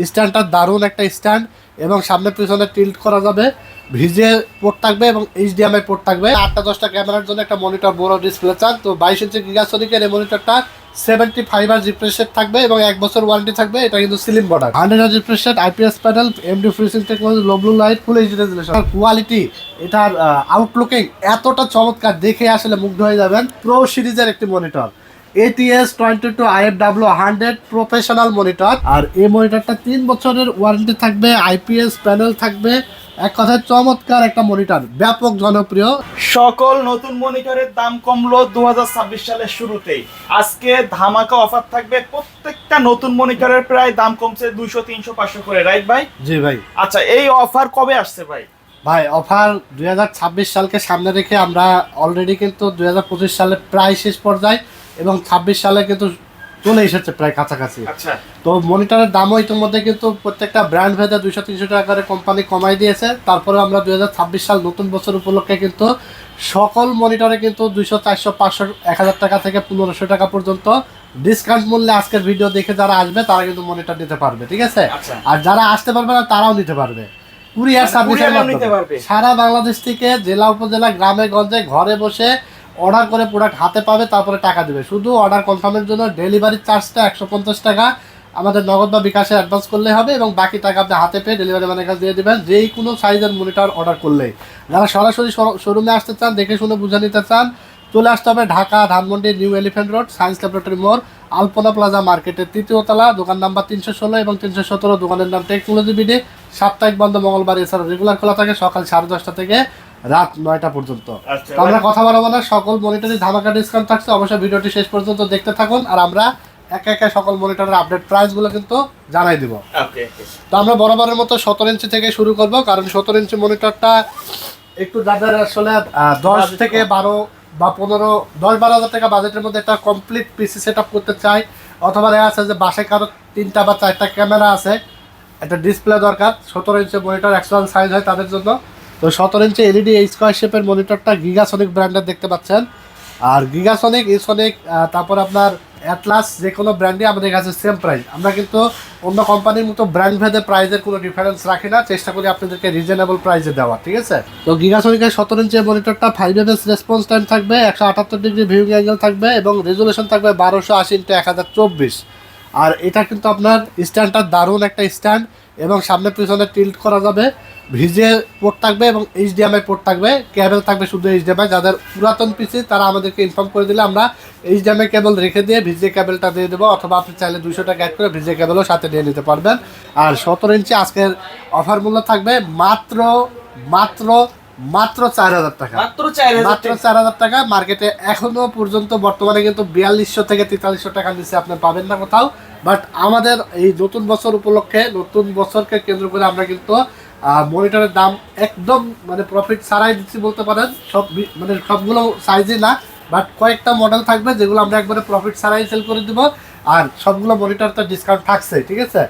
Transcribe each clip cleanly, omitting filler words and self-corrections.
স্ট্যান্ডটা দারুণ একটা স্ট্যান্ড এবং সামনে পিছনে টিল্ট করা যাবে, ভিজে পোর্ট থাকবে এবং এইচডিএমআই পোর্ট থাকবে। 8টা-10টা ক্যামেরার জন্য একটা মনিটর, বড় ডিসপ্লে চান তো 22 ইঞ্চি গিগাসনিকের এই মনিটরটা 75 হার্জ রিফ্রেশ রেট থাকবে এবং 1 বছর ওয়ারেন্টি থাকবে। এটা কিন্তু slim border, 100 hertz refresh rate, IPS panel, MD freezing technology, low blue light, full HD resolution. Quality, এটার আউটলুকিং এতটা চমৎকার, দেখে আসলে মুগ্ধ হয়ে যাবেন। প্রো সিরিজের একটি monitor, ATS 22 IFW 100 professional monitor. আর এই মনিটরটা 3 বছরের ওয়ারেন্টি থাকবে, আইপিএস প্যানেল থাকবে। এক কথায় চমৎকার একটা মনিটর, ব্যাপক জনপ্রিয়। সকল নতুন মনিটরের দাম কমলো 2026 সালের শুরুতেই। আজকে ধামাকা অফার থাকবে, প্রত্যেকটা নতুন মনিটরের প্রায় দাম কমছে 200, 300, 500 করে, রাইট ভাই? জি ভাই। আচ্ছা, এই অফার কবে আসছে ভাই? ভাই অফার 2026 সালকে সামনে রেখে আমরা অলরেডি কিন্তু 2025 সালে প্রায় শেষ পর্যায়ে এবং 26 সালে কিন্তু চলে এসেছে প্রায় কাছাকাছি। আচ্ছা, তো মনিটরের দামও ইতিমধ্যে কিন্তু প্রত্যেকটা ব্র্যান্ড ভেদে 200-300 টাকা করে কোম্পানি কমাই দিয়েছে। তারপরে আমরা 2026 সাল নতুন বছর উপলক্ষে কিন্তু সকল মনিটরে কিন্তু 200, 400, 500, 1000 টাকা থেকে 1500 টাকা পর্যন্ত ডিসকাউন্ট মূল্যে আজকের ভিডিও দেখে যারা আসবে তারা কিন্তু মনিটর নিতে পারবে, ঠিক আছে? আর যারা আসতে পারবে না তারাও নিতে পারবে, কুরিয়ার সার্ভিসের মাধ্যমে সারা বাংলাদেশ থেকে জেলা উপজেলা গ্রামে গঞ্জে ঘরে বসে অর্ডার করে প্রোডাক্ট হাতে পাবে, তারপরে টাকা দেবে। শুধু অর্ডার কনফার্মের জন্য ডেলিভারি চার্জটা 150 টাকা আমাদের নগদ বা বিকাশে অ্যাডভান্স করলে হবে এবং বাকি টাকা আপনি হাতে পেয়ে ডেলিভারি ম্যানের কাছে দিয়ে দেবেন, যেই কোনো সাইজের মনিটর অর্ডার করলেই। যারা সরাসরি শোরুমে আসতে চান, দেখে শুনে বুঝে নিতে চান, চলে আসতে হবে Dhaka Dhanmondi new elephant road, science laboratory মোড়, আলপনা প্লাজা মার্কেটের 3য় তলা, দোকান নাম্বার 316 এবং 317, দোকানের নাম টেকনোলজি বিডি। সাপ্তাহিক বন্ধ মঙ্গলবার, এছাড়া রেগুলার খোলা থাকে সকাল 10:30 থেকে রাত 9টা পর্যন্ত। তো আমরা কথা বলবো না, সকল মনিটরে ধামাকা ডিসকাউন্ট থাকছে, অবশ্যই ভিডিওটি শেষ পর্যন্ত দেখতে থাকুন আর আমরা একে একে সকল মনিটরের আপডেট প্রাইসগুলো কিন্তু জানাই দিব। তো আমরা বরাবরের মতো 17 ইঞ্চি থেকে শুরু করব, কারণ 17 ইঞ্চি মনিটরটা একটু যাদের আসলে 10 থেকে 12 বা 15, 10-12 হাজার টাকা বাজেটের মধ্যে একটা কমপ্লিট পিসি সেট আপ করতে চাই, অথবা দেখা আছে যে বাসায় কারো 3টা বা 4টা ক্যামেরা আছে, একটা ডিসপ্লে দরকার, 17 ইঞ্চি মনিটর অ্যাকচুয়াল সাইজ হয় তাদের জন্য। তো 17 ইঞ্চি এলইডি স্কোয়ার শেপের মনিটরটা গিগাসনিক ব্র্যান্ডের দেখতে পাচ্ছেন। আর গিগাসনিক, ইসনিক, তারপর আপনার অ্যাটলাস, যে কোনো ব্র্যান্ডই আমাদের কাছে সেম প্রাইস। আমরা কিন্তু অন্য কোম্পানির মতো ব্র্যান্ড ভেদে প্রাইসের কোনো ডিফারেন্স রাখি না, চেষ্টা করি আপনাদেরকে রিজনেবল প্রাইসে দেওয়া, ঠিক আছে? তো গিগাসনিকের 17 ইঞ্চি মনিটরটা 5 এমএস রেসপন্স টাইম থাকবে, 178 ডিগ্রি ভিউইং অ্যাঙ্গেল থাকবে এবং রেজুলেশন থাকবে 1280x1024। আর এটা কিন্তু আপনার স্ট্যান্ডটা দারুণ একটা স্ট্যান্ড এবং সামনে পিছনে টিল্ট করা যাবে, ভিজে পোর্ট থাকবে এবং এইচডিএমআই পোর্ট থাকবে, কেবল থাকবে শুধু এইচডিএমআই। যাদের পুরাতন পিসি তারা আমাদেরকে ইনফর্ম করে দিলে আমরা এইচডিএমআই কেবল রেখে দিয়ে ভিজে কেবলটা দিয়ে দেবো, অথবা আপনি চাইলে 200 টাকা অ্যাড করে ভিজে কেবলও সাথে নিয়ে নিতে পারবেন। আর 17 ইঞ্চি আজকের অফার মূল্য থাকবে মাত্র 4000 টাকা, মাত্র 4000 টাকা। মার্কেটে এখনো পর্যন্ত বর্তমানে কিন্তু 4200 থেকে 4300 টাকা নিচে আপনি পাবেন না কোথাও। বাট আমাদের এই নতুন বছর উপলক্ষে, নতুন বছরকে কেন্দ্র করে আমরা কিন্তু মনিটরের দাম একদম মানে প্রফিট ছাড়াই দিচ্ছি বলতে পারেন। মানে সবগুলো সাইজই না, বাট কয়েকটা মডেল থাকবে যেগুলো আমরা একবারে প্রফিট ছাড়াই সেল করে দিব, আর সবগুলো মনিটর তো ডিসকাউন্ট থাকছে, ঠিক আছে?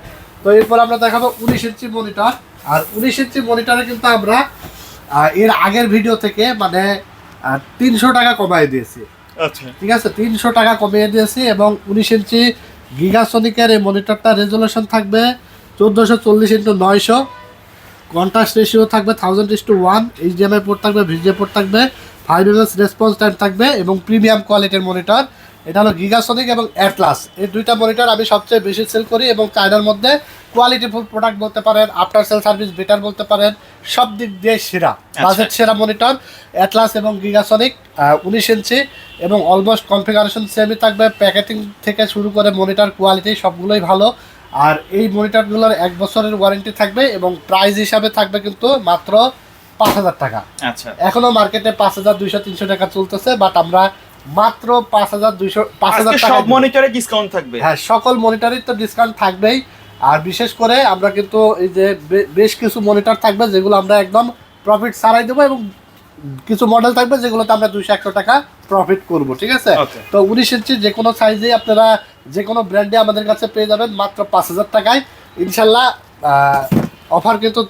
তো এরপর আমরা দেখাবো 19 ইঞ্চি মনিটর। আর 19 ইঞ্চি মনিটরে কিন্তু আমরা এর আগের ভিডিও থেকে মানে 300 টাকা কমিয়ে দিয়েছি। আচ্ছা, ঠিক আছে, 300 টাকা কমিয়ে দিয়েছি এবং 19 ইঞ্চি গিগাসনিকের এই মনিটরটা রেজুলেশন থাকবে 1440x900, কন্ট্রাস্ট রেশিও থাকবে 1000:1, এইচডিএমআই পোর্ট থাকবে, ভিজিএ পোর্ট থাকবে, 5 এমএস রেসপন্স টাইম থাকবে এবং প্রিমিয়াম কোয়ালিটির মনিটর। এটা হলো গিগাসনিক এবং অ্যাটলাস, এই দুইটা মনিটর আমি সবচেয়ে বেশি সেল করি এবং চায়নার মধ্যে কোয়ালিটিফুল প্রোডাক্ট বলতে পারেন, আফটার সেল সার্ভিস বেটার বলতে পারেন, সব দিক দিয়ে সেরা, বাজেট সেরা মনিটর অ্যাটলাস এবং গিগাসনিক 19 ইঞ্চি এবং অলমোস্ট কনফিগারেশন সেমই থাকবে, প্যাকেটিং থেকে শুরু করে মনিটর কোয়ালিটি সবগুলোই ভালো। আর এই মনিটরগুলোর 1 বছরের ওয়ারেন্টি থাকবে এবং প্রাইস হিসাবে থাকবে কিন্তু মাত্র 5000 টাকা। আচ্ছা, এখনো মার্কেটে 5200-300 টাকা চলতেছে, বাট আমরা মাত্র 5000 টাকা সব মনিটরে ডিসকাউন্ট থাকবে। হ্যাঁ, সকল মনিটরেই তো ডিসকাউন্ট থাকবেই। আর বিশেষ করে আমরা কিন্তু এই যে বেশ কিছু মনিটর থাকবে যেগুলো আমরা একদম প্রফিট ছাড়াই দেবো এবং কিছু মডেল থাকবে যেগুলোতে আমরা 200-100 টাকা প্রফিট করব, ঠিক আছে? তো 19 ইঞ্চি যে কোনো সাইজে আপনারা যে কোনো ব্র্যান্ডে আমাদের কাছে পেয়ে যাবেন মাত্র 5000 টাকায় ইনশাল্লাহ। অফার কিন্তু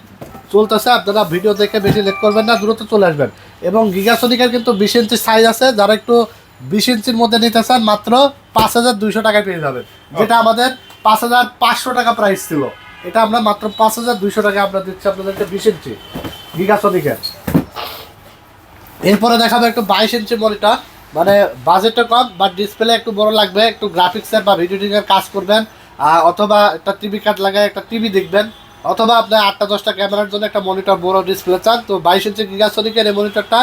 চলতেছে, আপনারা ভিডিও দেখে বেশি লেট করবেন না, দ্রুত চলে আসবেন। এবং গিগাসনিকের কিন্তু 20 ইঞ্চি সাইজ আছে, যারা একটু 20 ইঞ্চির মধ্যে নিতে চান মাত্র 5200 টাকায় পেয়ে যাবেন, যেটা আমাদের 5500 টাকা প্রাইস ছিল। এটা আমরা মাত্র 5200 টাকা আমরা দিচ্ছি আপনাদেরকে 20 ইঞ্চি গিগাসনিকের। এরপরে দেখাবো একটু 22 ইঞ্চি মনিটর, মানে বাজেটটা কম বাট ডিসপ্লে একটু বড় লাগবে, একটু গ্রাফিক্সের বা ভিডিও এডিটিংয়ের কাজ করবেন, অথবা একটা টিভি কার্ড লাগায় একটা টিভি দেখবেন, অথবা আপনার 8টা-10টা ক্যামেরার জন্য একটা মনিটর বড় ডিসপ্লে চান, তো 22 ইঞ্চি গিগাসনিকের এই মনিটরটা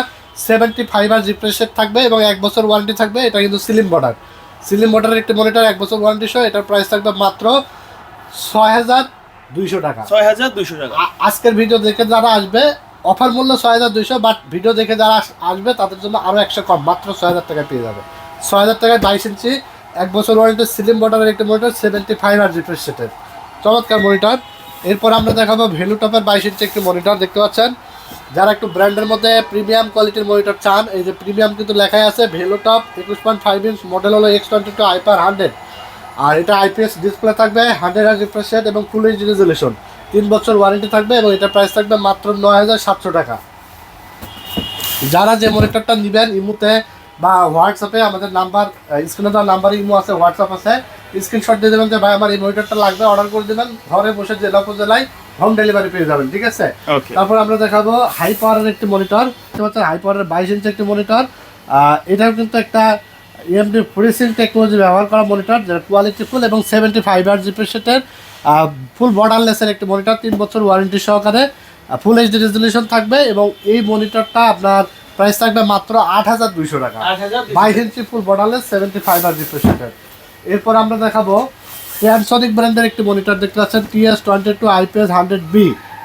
75 রিফ্রেশ রেট থাকবে এবং 1 বছর ওয়ারেন্টি থাকবে। এটা কিন্তু স্লিম বর্ডারের একটি মনিটর, 1 বছর ওয়ারেন্টি সহ। এটার প্রাইস থাকবে মাত্র 6200 টাকা। 6200 টাকা। আজকের ভিডিও দেখে যারা আসবে অফার মূল্য 6200, বাট ভিডিও দেখে যারা আসবে তাদের জন্য আরও 100 কম, মাত্র 6000 টাকায় পেয়ে যাবে। 6000 টাকায় 22 ইঞ্চি 1 বছর ওয়ারেন্টি স্লিম বর্ডারের একটি মনিটর, 75 রিফ্রেশ রেটের চমৎকার মনিটর। এরপর আমরা দেখাবো ভ্যালুটপের 22 ইঞ্চি একটি মনিটর, দেখতে পাচ্ছেন। যারা একটু ব্র্যান্ডের মধ্যে প্রিমিয়াম কোয়ালিটির মনিটর চান, এই যে প্রিমিয়াম কিন্তু লেখাই আছে ভ্যালুটপ 21.5 ইঞ্চ, মডেল হলো X22 হাইপার 100, আর এটা আইপিএস ডিসপ্লে থাকবে, 100 রিফ্রেশ রেট এবং ফুল এইচডি রেজুলেশন, 3 বছর ওয়ারেন্টি থাকবে এবং এটা প্রাইস থাকবে মাত্র 9700 টাকা। যারা যে মনিটরটা নেবেন ইমোতে বা হোয়াটসঅ্যাপে আমাদের নাম্বার, স্ক্রিনে দেওয়া নাম্বারে ইমো আছে, হোয়াটসঅ্যাপ আছে, স্ক্রিনশট দিয়ে দেবেন যে ভাই আমার এই মনিটরটা লাগবে, অর্ডার করে দেবেন, ঘরে বসে জেলা উপজেলায় হোম ডেলিভারি পেয়ে যাবেন, ঠিক আছে। তারপর আমরা দেখাবো হাই পাওয়ারের একটি মনিটর, হাই পাওয়ারের 22 ইঞ্চি একটি মনিটর। এটাও কিন্তু একটা AMD ফ্রিসিং টেকনোলজি ব্যবহার করা মনিটর, যেটা কোয়ালিটি ফুল এবং 75 রিফ্রেশ রেটের ফুল বর্ডারলেসের একটি মনিটর, 3 বছর ওয়ারেন্টি সহকারে, ফুল এইচডি রেজুলেশন থাকবে এবং এই মনিটরটা আপনার প্রাইস থাকবে মাত্র 8200 টাকা। 22 ইঞ্চি ফুল বর্ডারলেস 75 রিফ্রেশ রেটের। এরপর আমরা দেখাবো প্যানাসোনিক ব্র্যান্ডের একটি মনিটর, দেখতে পাচ্ছেন TS22 IPS 100B।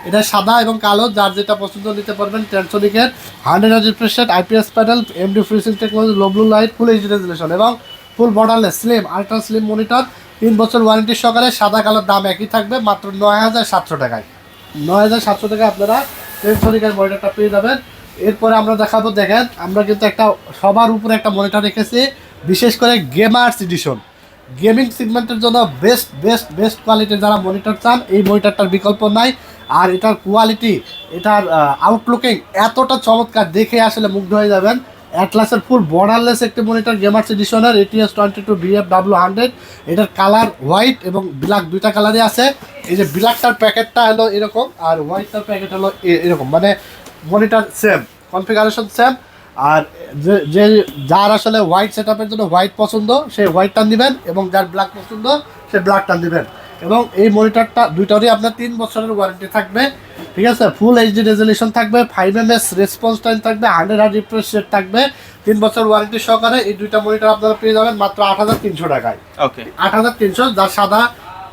এটা সাদা এবং কালো, যার যেটা পছন্দ নিতে পারবেন। প্যানাসোনিকের 100 refresh rate, IPS panel, AMD FreeSync technology, low blue light, full HD resolution এবং full borderless slim ultra slim monitor, 3 বছর ওয়ারেন্টি সহকারে। সাদা কালোর দাম একই থাকবে মাত্র 9700 টাকায়। 9700 টাকায় আপনারা প্যানাসোনিকের মনিটরটা পেয়ে যাবেন। এরপরে আমরা দেখাবো, দেখেন আমরা কিন্তু একটা সবার উপরে একটা মনিটর রেখেছি, বিশেষ করে গেমার্স এডিশন, গেমিং সেগমেন্টের জন্য বেস্ট কোয়ালিটির যারা মনিটর চান, এই মনিটরটার বিকল্প নাই। আর এটার কোয়ালিটি, এটার আউটলুকিং এতটা চমৎকার, দেখে আসলে মুগ্ধ হয়ে যাবেন। অ্যাটলাসের ফুল বর্ডারলেস একটি মনিটর, গেমার্স এডিশনের ATS22 BFW100। এটার কালার হোয়াইট এবং ব্ল্যাক, দুইটা কালারই আছে। এই যে ব্ল্যাকটার প্যাকেটটা হলো এরকম আর হোয়াইটটার প্যাকেট হলো এরকম, মানে মনিটর সেম, কনফিগারেশন সেম। আর যে যার আসলে হোয়াইট সেটআপের জন্য হোয়াইট পছন্দ সে হোয়াইটটা নেবেন এবং যার ব্ল্যাক পছন্দ সে ব্ল্যাকটা নেবেন। এবং এই মনিটরটা দুইটারই আপনার 3 বছরের ওয়ারেন্টি থাকবে, ঠিক আছে। ফুল এইচডি রেজুলেশন থাকবে, 5 ms রেসপন্স টাইম থাকবে, 100 রিফ্রেশ রেট থাকবে, 3 বছর ওয়ারেন্টি সহকারে। এই দুইটা মনিটর আপনারা পেয়ে যাবেন মাত্র 8300 টাকায়। ওকে, 8300। যার সাদা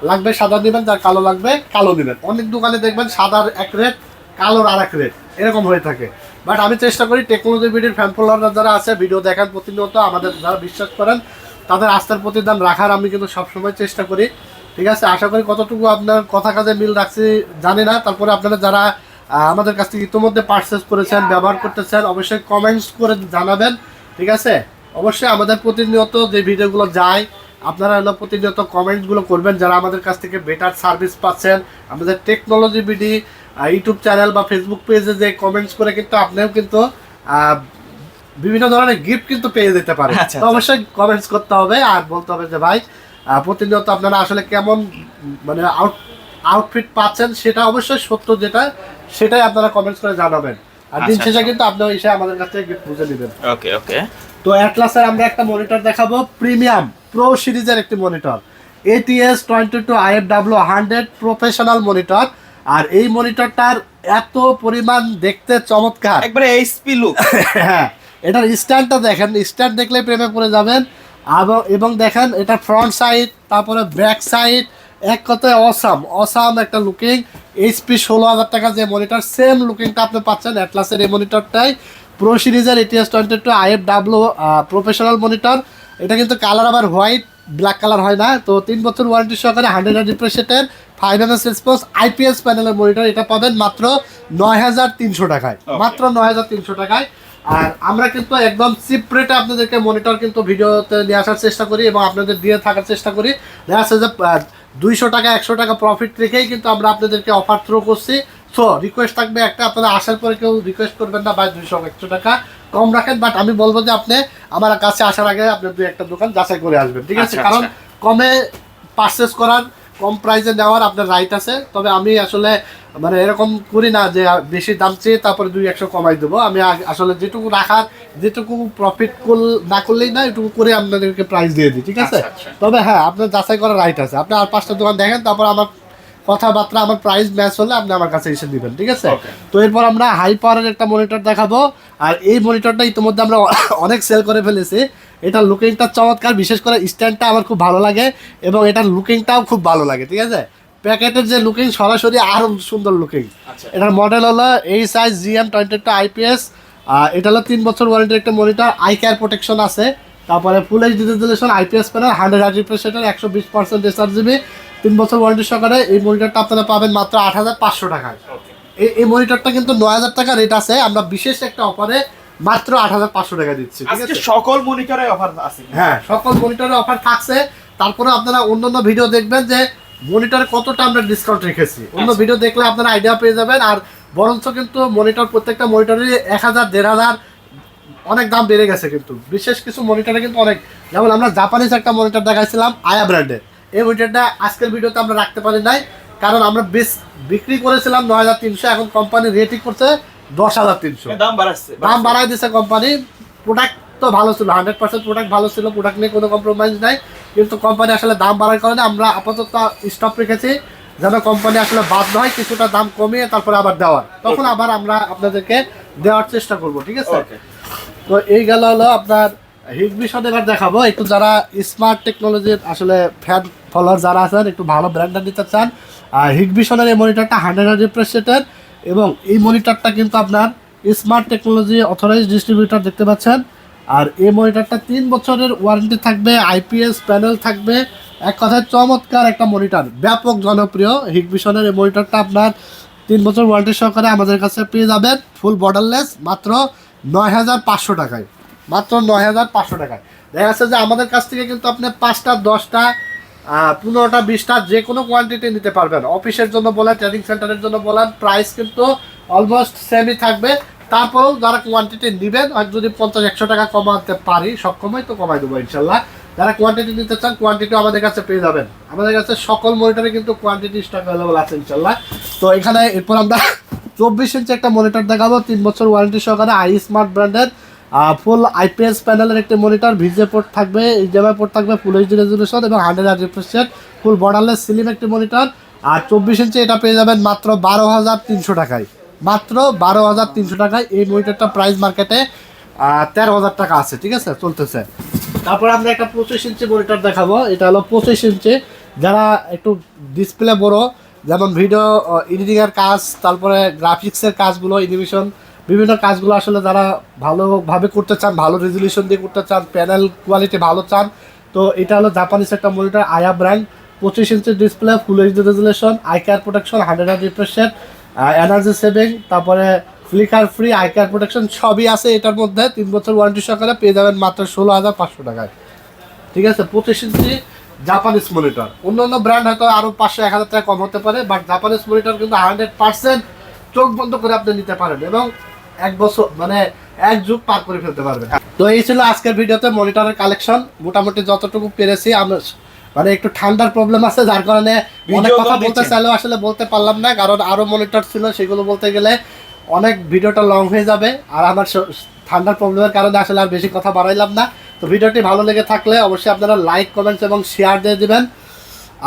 লাগবে সাদা নেবেন, যার কালো লাগবে কালো নেবেন। অনেক দোকানে দেখবেন সাদার এক রেট, কালোর আর এক রেট, এরকম হয়ে থাকে। বাট আমি চেষ্টা করি, টেকনোলজি ভিডিওর ফ্যান ফলোয়াররা যারা আছে, ভিডিও দেখেন প্রতিনিয়ত, আমাদের যারা বিশ্বাস করেন তাদের আস্থার প্রতিদান রাখার আমি কিন্তু সবসময় চেষ্টা করি, ঠিক আছে। আশা করি কতটুকু আপনার কথা কাজে মিল রাখছি জানি না। তারপরে আপনারা যারা আমাদের কাছ থেকে ইতিমধ্যে পারচেস করেছেন, ব্যবহার করতেছেন, অবশ্যই কমেন্টস করে জানাবেন, ঠিক আছে। অবশ্যই আমাদের প্রতিনিয়ত যে ভিডিওগুলো যায় আপনারা হলো প্রতিনিয়ত কমেন্টসগুলো করবেন, যারা আমাদের কাছ থেকে বেটার সার্ভিস পাচ্ছেন। আমাদের টেকনোলজি ভিডি ইউটিউব চ্যানেল বা ফেসবুক পেজে যে কমেন্টস করে কিন্তু আপনিও কিন্তু বিভিন্ন ধরনের গিফট কিন্তু পেয়ে যেতে পারেন। তো অবশ্যই কমেন্টস করতে হবে আর বলতে হবে যে ভাই প্রতিনিয়ত আপনারা আসলে কেমন মানে আউটফিট পাচ্ছেন, সেটা অবশ্যই সত্য যেটা, সেটাই আপনারা কমেন্টস করে জানাবেন। আর দিন শেষে কিন্তু আপনি এসে আমাদের কাছ থেকে গিফট বুঝে নেবেন। ওকে ওকে। তো অ্যাটলাসের আমরা একটা মনিটর দেখাবো, প্রিমিয়াম প্রো সিরিজের একটি monitor, ATS22 IFW100 professional monitor. আর এই মনিটরটার এত পরিমাণ দেখতে চমৎকার, একবারে এইচপি লুক। হ্যাঁ, এটার স্ট্যান্ডটা দেখেন, স্ট্যান্ড দেখলে প্রেমে পড়ে যাবেন। এবং দেখেন এটা ফ্রন্ট সাইড, তারপরে ব্যাক সাইড, এক কথায় অসাম একটা লুকিং। HP 16000 টাকা যে মনিটর, সেম লুকিংটা আপনি পাচ্ছেন অ্যাটলাসের এই মনিটরটাই। প্রো সিরিজের ATS22 IFW প্রফেশনাল মনিটর। এটা কিন্তু কালার আবার হোয়াইট, ব্ল্যাক কালার হয় না। তো 3 বছর ওয়ারেন্টি সহকারে, 100 রিফ্রেশ রেটের, 5 ms রেসপন্স, IPS প্যানেলের মনিটর। এটা পাবেন মাত্র 9300 টাকায়, মাত্র 9300 টাকায়। আর আমরা কিন্তু একদম চিপ রেটে আপনাদেরকে মনিটর কিন্তু ভিডিওতে নিয়ে আসার চেষ্টা করি এবং আপনাদের দিয়ে থাকার চেষ্টা করি। দেখা যাচ্ছে যে 200 টাকা 100 টাকা প্রফিট রেখেই কিন্তু আমরা আপনাদেরকে অফার থ্রো করছি। সো রিকোয়েস্ট থাকবে একটা, আপনারা আসার পরে কেউ রিকোয়েস্ট করবেন না ভাই 200-100 টাকা কম রাখেন। বাট আমি বলবো যে আপনি আমার কাছে আসার আগে আপনি 2-1টা দোকান যাচাই করে আসবেন, ঠিক আছে। কারণ কমে পারচেস করার কম প্রাইসে নেওয়ার আপনার রাইট আছে, তবে আমি আসলে মানে এরকম করি না যে বেশি দাম চেয়ে তারপরে 200 কমাই দেবো। আমি আসলে যেটুকু রাখার, যেটুকু প্রফিট না করলেই না, এটুকু করে আপনাদেরকে প্রাইস দিয়ে দিই, ঠিক আছে? তবে হ্যাঁ, আপনার যাচাই করার রাইট আছে। আপনি আর 5টা দোকান দেখেন, তারপর আমার কথাবার্তা, আমার প্রাইস ম্যাচ হলে আপনি আমার কাছে এসে দিবেন, ঠিক আছে? তো এরপর আমরা হাই পাওয়ারের একটা মনিটর দেখাবো। আর এই মনিটরটা ইতিমধ্যে আমরা অনেক সেল করে ফেলেছি। এটার লুকিংটা চমৎকার, বিশেষ করে স্ট্যান্ডটা আমার খুব ভালো লাগে এবং এটার লুকিংটাও খুব ভালো লাগে, ঠিক আছে? প্যাকেটের যে লুকিং সরাসরি আরও সুন্দর লুকিং। এটার মডেল হলো এইচআই GM22 IPS। এটা হলো 3 বছর ওয়ারেন্টির একটা মনিটর, আই কেয়ার প্রোটেকশন আছে, তারপরে ফুল HD resolution, IPS panel, 100 refresh rate, 120% SRGB, 3 বছর ওয়ারেন্টি সহকারে। এই মনিটরটা আপনারা পাবেন মাত্র 8500 টাকায়। এই মনিটরটা কিন্তু 9000 টাকা রেট আছে, আমরা বিশেষ একটা অফারে মাত্র 8500 টাকা দিচ্ছি, ঠিক আছে? সকল মনিটরে অফার আছে। হ্যাঁ, সকল মনিটরে অফার থাকছে। তারপরে আপনারা অন্যান্য ভিডিও দেখবেন যে মনিটরে কতটা আমরা ডিসকাউন্ট রেখেছি। অন্য ভিডিও দেখলে আপনারা আইডিয়া পেয়ে যাবেন। আর বরঞ্চ কিন্তু মনিটর, প্রত্যেকটা মনিটরে 1000 1500 অনেক দাম বেড়ে গেছে কিন্তু। বিশেষ কিছু মনিটরে কিন্তু অনেক, যেমন আমরা জাপানিজ একটা মনিটর দেখাইছিলাম আয়া ব্র্যান্ডের। এই মনিটরটা আজকের ভিডিওতে আমরা রাখতে পারি নাই, কারণ আমরা বিক্রি করেছিলাম 9300, এখন কোম্পানি রেটিং করছে 10300। দাম বাড়াই দিচ্ছে কোম্পানি। প্রোডাক্ট তো ভালো ছিল, 100% প্রোডাক্ট ভালো ছিল, প্রোডাক্ট নিয়ে কোনো কম্প্রোমাইজ নাই, কিন্তু কোম্পানি আসলে দাম বাড়ার কারণে আমরা আপাতত স্টপ রেখেছি, যেন কোম্পানি আসলে বাধ্য হয় কিছুটা দাম কমিয়ে তারপরে আবার দেওয়ার, তখন আবার আমরা আপনাদেরকে দেওয়ার চেষ্টা করব, ঠিক আছে? তো এই গেল হলো আপনার হিগবিশন। এবার দেখাবো একটু যারা স্মার্ট টেকনোলজির আসলে ফ্যান ফলোয়ার যারা আছেন, একটু ভালো ব্র্যান্ডের নিতে চান, হিগবিশনের এই মনিটরটা 100 রিফ্রেশ রেটের, এবং এই মনিটরটা কিন্তু আপনার স্মার্ট টেকনোলজি অথরাইজড ডিস্ট্রিবিউটর, দেখতে পাচ্ছেন। আর এই মনিটরটা 3 বছরের ওয়ারেন্টি থাকবে, IPS প্যানেল থাকবে, এক কথায় চমৎকার একটা মনিটর, ব্যাপক জনপ্রিয় হিগবিশনের এই মনিটরটা আপনার 3 বছর ওয়ারেন্টি সহকারে আমাদের কাছে পেয়ে যাবেন, ফুল বর্ডারলেস, মাত্র 9500 টাকায়। মাত্র 9500 টাকায়। দেখা যাচ্ছে যে আমাদের কাছ থেকে কিন্তু আপনি 5টা 10টা 15টা 20টা যে কোনো কোয়ান্টিটি নিতে পারবেন। অফিসের জন্য বলেন, ট্রেনিং সেন্টারের জন্য বলেন, প্রাইস কিন্তু অলমোস্ট সেমই থাকবে। তারপরেও যারা কোয়ান্টিটি নেবেন, আর যদি 50-100 টাকা কমাতে পারি, সবসময় তো কমাই দেবো ইনশাল্লাহ। যারা কোয়ান্টিটি নিতে চান, কোয়ান্টিটিও আমাদের কাছে পেয়ে যাবেন। আমাদের কাছে সকল মনিটরে কিন্তু কোয়ান্টিটি স্টক অ্যাভেলেবল আছে ইনশাল্লাহ। তো এখানে এরপর আমরা 24 ইঞ্চি একটা মনিটর দেখাবো, 3 বছর ওয়ারেন্টি সহকারে, আই স্মার্ট ব্র্যান্ডের, ফুল IPS প্যানেলের একটি মনিটর, ভিজে পোর্ট থাকবে, HDMI পোর্ট থাকবে, ফুল এইচডি রেজুলেশন এবং 100 রিফ্রেশ রেট, ফুল বর্ডারলেস স্লিম একটি মনিটর। আর 24 ইঞ্চি এটা পেয়ে যাবেন মাত্র 12300 টাকায়। মাত্র 12300 টাকায়। এই মনিটরটা প্রাইস মার্কেটে 13000 টাকা আছে, ঠিক আছে, চলতেছে। তারপর আমরা একটা 25 ইঞ্চি মনিটর দেখাবো। এটা হলো 25 ইঞ্চি, যারা একটু ডিসপ্লে বড়, যেমন ভিডিও এডিটিংয়ের কাজ, তারপরে গ্রাফিক্সের কাজগুলো, অ্যানিমেশন, বিভিন্ন কাজগুলো আসলে যারা ভালোভাবে করতে চান, ভালো রেজুলেশন দিয়ে করতে চান, প্যানেল কোয়ালিটি ভালো চান, তো এটা হলো জাপানিজ একটা মনিটর, আয়া brand, 25 inch display, full HD resolution, eye care protection, 100 refresh rate, energy saving, তারপরে flicker free, eye care protection সবই আছে এটার মধ্যে। 3 বছর ওয়ারেন্টি সহকারে পেয়ে যাবেন মাত্র 16500 টাকায়, ঠিক আছে? 25 ইঞ্চি জাপানিজ মনিটর। অন্যান্য ব্র্যান্ড হয়তো আরও 500-1000 টাকা কম হতে পারে, বাট জাপানিজ মনিটর কিন্তু 100% চোখ বন্ধ করে আপনি নিতে পারেন এবং 1 বছর মানে 1 যুগ পার করে ফেলতে পারবেন। তো এই ছিল আজকের ভিডিওতে মনিটরের কালেকশন। মোটামুটি যতটুকু পেরেছি, আমরা মানে একটু ঠান্ডার প্রবলেম আছে, যার কারণে অনেক কথা বলতে চাইলেও আসলে বলতে পারলাম না, কারণ আরও মনিটর ছিল, সেগুলো বলতে গেলে অনেক ভিডিওটা লং হয়ে যাবে। আর আমার ঠান্ডার প্রবলেমের কারণে আসলে আর বেশি কথা বাড়াইলাম না। তো ভিডিওটি ভালো লেগে থাকলে অবশ্যই আপনারা লাইক, কমেন্টস এবং শেয়ার দিয়ে দিবেন।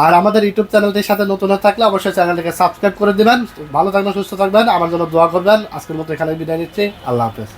আর আমাদের ইউটিউব চ্যানেলটির সাথে নতুন হয়ে থাকলে অবশ্যই চ্যানেলটিকে সাবস্ক্রাইব করে দিবেন। ভালো থাকবেন, সুস্থ থাকবেন, আমার জন্য দোয়া করবেন। আজকের মতো এখানে বিদায় নিচ্ছি। আল্লাহ হাফেজ।